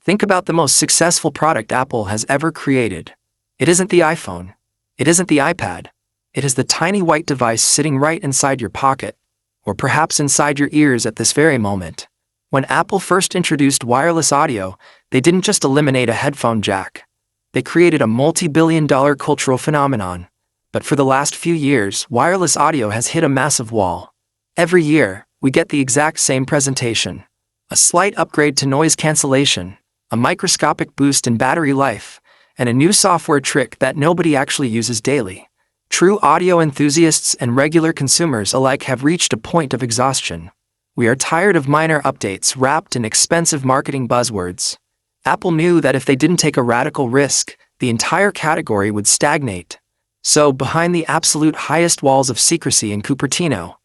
Think about the most successful product Apple has ever created. It isn't the iPhone. It isn't the iPad. It is the tiny white device sitting right inside your pocket, or perhaps inside your ears at this very moment. When Apple first introduced wireless audio, they didn't just eliminate a headphone jack. They created a multi-billion-dollar cultural phenomenon. But for the last few years, wireless audio has hit a massive wall. Every year, we get the exact same presentation. A slight upgrade to noise cancellation, a microscopic boost in battery life, and a new software trick that nobody actually uses daily. True audio enthusiasts and regular consumers alike have reached a point of exhaustion. We are tired of minor updates wrapped in expensive marketing buzzwords. Apple knew that if they didn't take a radical risk, the entire category would stagnate. So, behind the absolute highest walls of secrecy in Cupertino,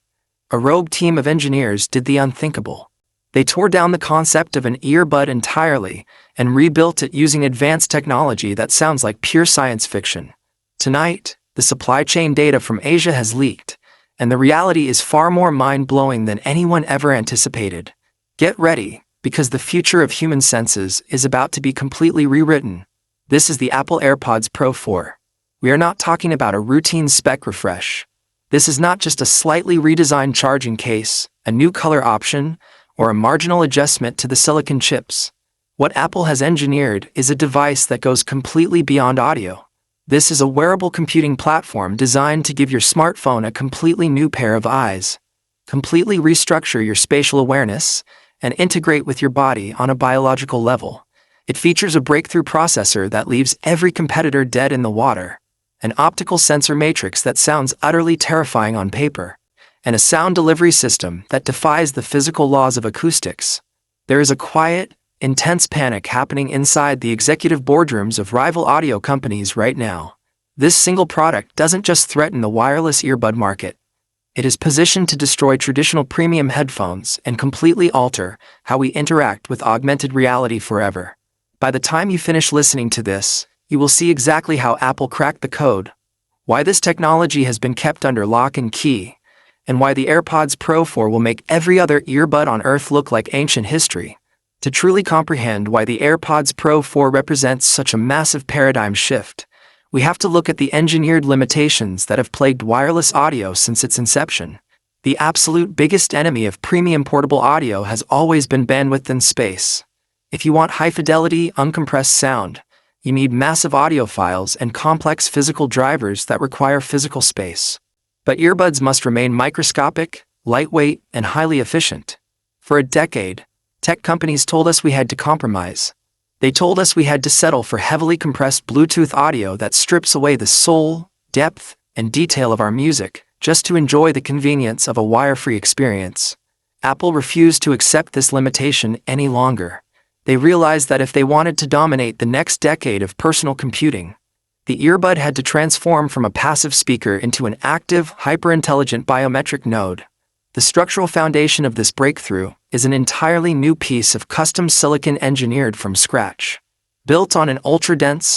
a rogue team of engineers did the unthinkable. They tore down the concept of an earbud entirely and rebuilt it using advanced technology that sounds like pure science fiction. Tonight, the supply chain data from Asia has leaked, and the reality is far more mind-blowing than anyone ever anticipated. Get ready, because the future of human senses is about to be completely rewritten. This is the Apple AirPods Pro 4. We are not talking about a routine spec refresh. This is not just a slightly redesigned charging case, a new color option, or a marginal adjustment to the silicon chips. What Apple has engineered is a device that goes completely beyond audio. This is a wearable computing platform designed to give your smartphone a completely new pair of eyes, completely restructure your spatial awareness, and integrate with your body on a biological level. It features a breakthrough processor that leaves every competitor dead in the water, an optical sensor matrix that sounds utterly terrifying on paper, and a sound delivery system that defies the physical laws of acoustics. There is a quiet, intense panic happening inside the executive boardrooms of rival audio companies right now. This single product doesn't just threaten the wireless earbud market. It is positioned to destroy traditional premium headphones and completely alter how we interact with augmented reality forever. By the time you finish listening to this, you will see exactly how Apple cracked the code, why this technology has been kept under lock and key, and why the AirPods Pro 4 will make every other earbud on Earth look like ancient history. To truly comprehend why the AirPods Pro 4 represents such a massive paradigm shift, we have to look at the engineered limitations that have plagued wireless audio since its inception. The absolute biggest enemy of premium portable audio has always been bandwidth and space. If you want high-fidelity, uncompressed sound, you need massive audio files and complex physical drivers that require physical space. But earbuds must remain microscopic, lightweight, and highly efficient. For a decade, tech companies told us we had to compromise. They told us we had to settle for heavily compressed Bluetooth audio that strips away the soul, depth, and detail of our music, just to enjoy the convenience of a wire-free experience. Apple refused to accept this limitation any longer. They realized that if they wanted to dominate the next decade of personal computing, the earbud had to transform from a passive speaker into an active, hyper-intelligent biometric node. The structural foundation of this breakthrough is an entirely new piece of custom silicon engineered from scratch. Built on an ultra-dense,